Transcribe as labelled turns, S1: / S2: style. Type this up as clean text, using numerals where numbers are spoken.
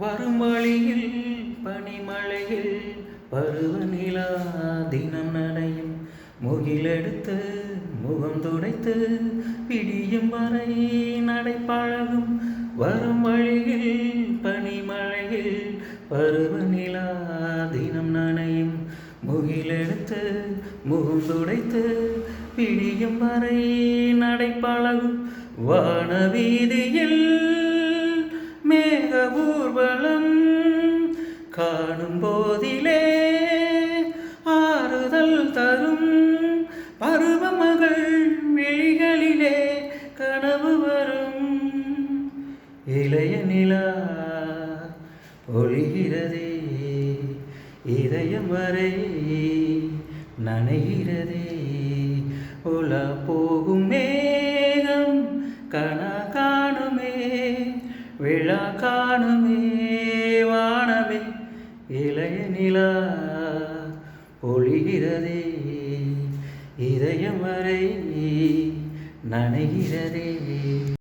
S1: வரும் வழியில் பனிமழையில் பருவநிலா தினம் நனையும் முகிலெடுத்து முகம் துடைத்து பிடியும் வரை நடைப்பழகும். வரும் வழியில் பனிமழையில் பருவநிலா தினம் நனையும் முகிலெடுத்து முகம் துடைத்து பிடியும் வரை நடைப்பழகும். வானவீதியில் மேக ஊர்வலம் காணும் போதிலே ஆறுதல் தரும். பருவமகள் விழிகளிலே கனவு வரும். இளைய நிலா பொழிகிறதே, இதயம் வரை நனைகிறதே. உலா போகும் மேகம் கனா காணுமே, விழா காணுமே வானமே. இளைய நிலா பொழிகிறதே, இதயம் வரை நனைகிறதே.